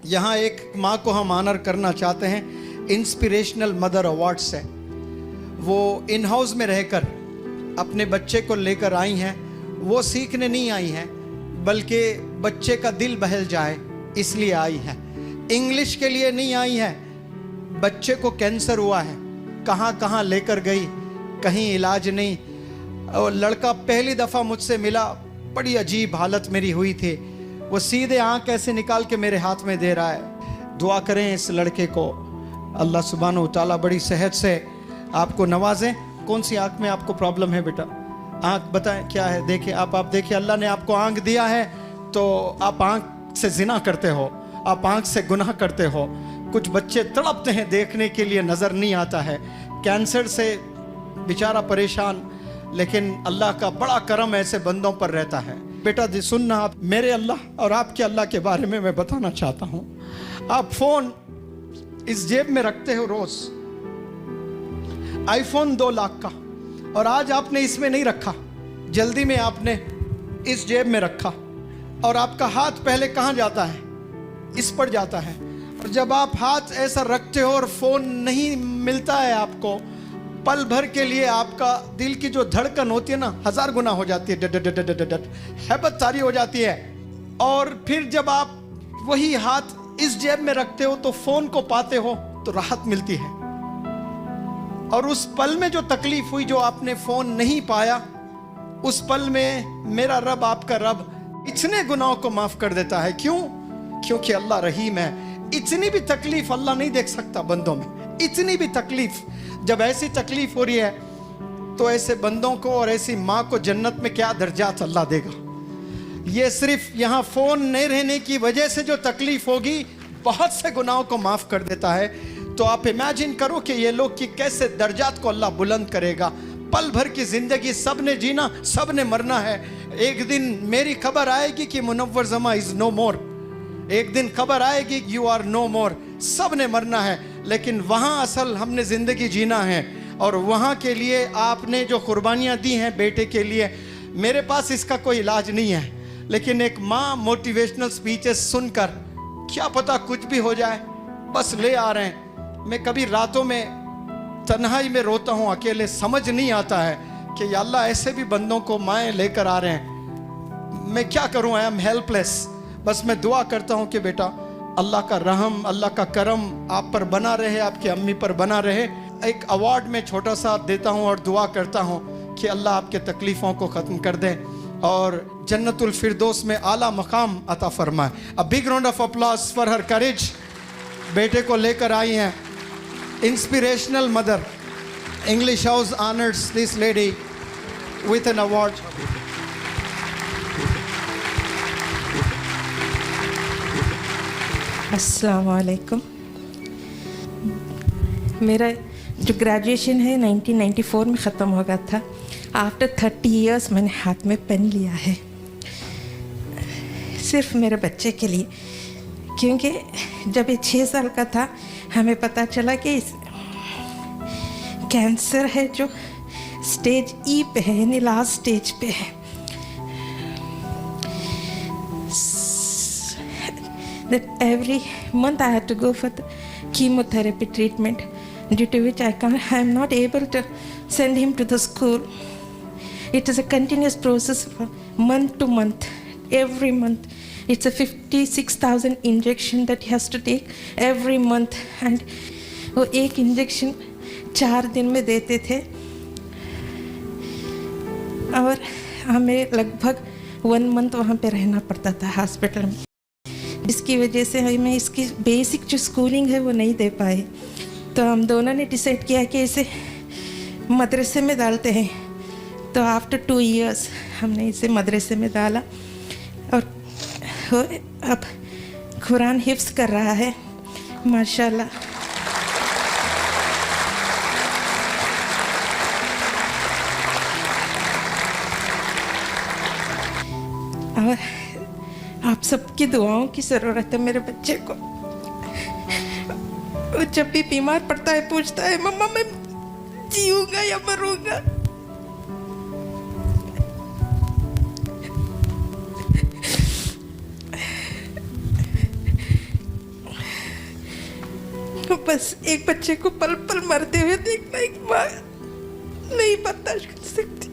यहाँ एक माँ को हम ऑनर करना चाहते हैं इंस्पिरेशनल मदर अवार्ड से। वो इन हाउस में रहकर अपने बच्चे को लेकर आई हैं। वो सीखने नहीं आई हैं, बल्कि बच्चे का दिल बहल जाए इसलिए आई हैं। इंग्लिश के लिए नहीं आई हैं। बच्चे को कैंसर हुआ है, कहाँ कहाँ लेकर गई, कहीं इलाज नहीं। और लड़का पहली दफ़ा मुझसे मिला, बड़ी अजीब हालत मेरी हुई थी। वो सीधे आँख ऐसे निकाल के मेरे हाथ में दे रहा है। दुआ करें इस लड़के को, अल्लाह सुब्हानहू व तआला बड़ी सेहत से आपको नवाजें। कौन सी आँख में आपको प्रॉब्लम है बेटा? आँख बताएं क्या है? देखिए आप देखिए, अल्लाह ने आपको आँख दिया है तो आप आँख से जिना करते हो, आप आँख से गुनाह करते हो। कुछ बच्चे तड़पते हैं देखने के लिए, नज़र नहीं आता है। कैंसर से बेचारा परेशान, लेकिन अल्लाह का बड़ा करम ऐसे बंदों पर रहता है। बेटा जी सुनना, आप मेरे अल्लाह और आपके अल्लाह के बारे में मैं बताना चाहता हूँ। आप फ़ोन इस जेब में रखते हो रोज़, आईफोन 2 लाख का, और आज आपने इसमें नहीं रखा, जल्दी में आपने इस जेब में रखा, और आपका हाथ पहले कहाँ जाता है? इस पर जाता है। और जब आप हाथ ऐसा रखते हो और फ़ोन नहीं मिलता है आपको, पल भर के लिए आपका दिल की जो धड़कन होती है ना, 1000 गुना हो जाती है, हैबत सारी हो जाती है। और फिर जब आप वही हाथ इस जेब में रखते हो तो फ़ोन को पाते हो तो राहत मिलती है। और उस पल में जो तकलीफ हुई, जो आपने फ़ोन नहीं पाया, उस पल में मेरा रब, आपका रब इतने गुनाहों को माफ़ कर देता है। क्यों? क्योंकि अल्लाह रहीम है। इतनी भी तकलीफ अल्लाह नहीं देख सकता बंदों में, इतनी भी तकलीफ। जब ऐसी तकलीफ हो रही है तो ऐसे बंदों को और ऐसी माँ को जन्नत में क्या दर्जात अल्लाह देगा। ये सिर्फ यहाँ फ़ोन नहीं रहने की वजह से जो तकलीफ होगी, बहुत से गुनाहों को माफ़ कर देता है। तो आप इमेजिन करो कि ये लोग की कैसे दर्जात को अल्लाह बुलंद करेगा। पल भर की ज़िंदगी सब ने जीना, सब ने मरना है। एक दिन मेरी खबर आएगी कि मुनव्वर जमा इज़ नो मोर। एक दिन खबर आएगी यू आर नो मोर। सब ने मरना है, लेकिन वहाँ असल हमने ज़िंदगी जीना है। और वहाँ के लिए आपने जो कुर्बानियाँ दी हैं बेटे के लिए, मेरे पास इसका कोई इलाज नहीं है, लेकिन एक माँ मोटिवेशनल स्पीचेस सुनकर क्या पता कुछ भी हो जाए, बस ले आ रहे हैं। मैं कभी रातों में तन्हाई में रोता हूँ अकेले, समझ नहीं आता है कि या अल्लाह ऐसे भी बंदों को माएँ लेकर आ रहे हैं, मैं क्या करूँ? I am helpless. बस मैं दुआ करता हूँ कि बेटा अल्लाह का रहम, अल्लाह का करम आप पर बना रहे, आपकी अम्मी पर बना रहे। एक अवार्ड में छोटा सा देता हूँ और दुआ करता हूँ कि अल्लाह आपके तकलीफ़ों को ख़त्म कर दे और जन्नतुल फिरदौस में आला मकाम अता फरमाए। A big round of applause for her courage. बेटे को लेकर आई हैं inspirational mother. English house honours this lady with an award. अस्सलाम वालेकुम। मेरा जो ग्रेजुएशन है 1994 में ख़त्म हो गया था। आफ्टर 30 इयर्स मैंने हाथ में पेन लिया है, सिर्फ मेरे बच्चे के लिए। क्योंकि जब ये 6 साल का था, हमें पता चला कि इस कैंसर है जो स्टेज ई पे है, यानी लास्ट स्टेज पे है। That every month I had to go for the chemotherapy treatment, due to which I am not able to send him to the school. It is a continuous process from month to month. Every month, it's a 56,000 injection that he has to take every month, and वो एक injection 4 दिन में देते थे और हमें लगभग 1 month वहाँ पे रहना पड़ता था हॉस्पिटल में। इसकी वजह से हमें इसकी बेसिक जो स्कूलिंग है वो नहीं दे पाए। तो हम दोनों ने डिसाइड किया कि इसे मदरसे में डालते हैं। तो आफ्टर 2 इयर्स हमने इसे मदरसे में डाला और वो अब कुरान हिफ्ज़ कर रहा है माशाल्लाह। और आप सबकी दुआओं की ज़रूरत है मेरे बच्चे को। वो जब भी बीमार पड़ता है पूछता है मम्मा मैं जीऊंगा या मरूंगा। बस एक बच्चे को पल पल मरते हुए देखना एक माँ नहीं बर्दाश्त कर सकती।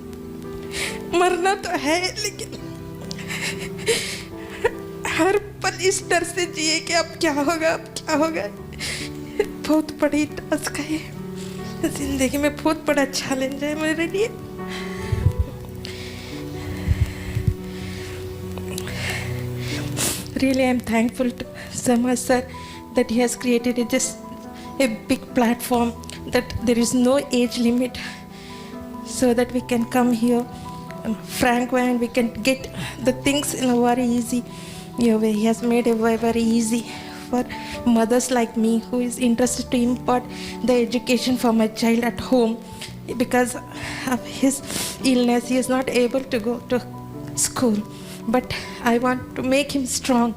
मरना तो है लेकिन हर पल इस डर से जिए कि अब क्या होगा, अब क्या होगा। बहुत बड़ी टास्क है, जिंदगी में बहुत बड़ा चैलेंज है मेरे लिए। Really, I'm thankful to Samaj sir that he has created a big platform, that there is no age limit, so that we can come here, frank way, and we can get the things in a very easy way. He has made it very, very easy for mothers like me who is interested to impart the education for my child at home. Because of his illness, he is not able to go to school. But I want to make him strong.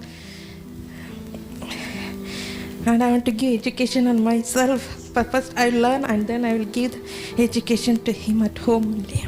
And I want to give education on myself. But first I learn and then I will give the education to him at home only.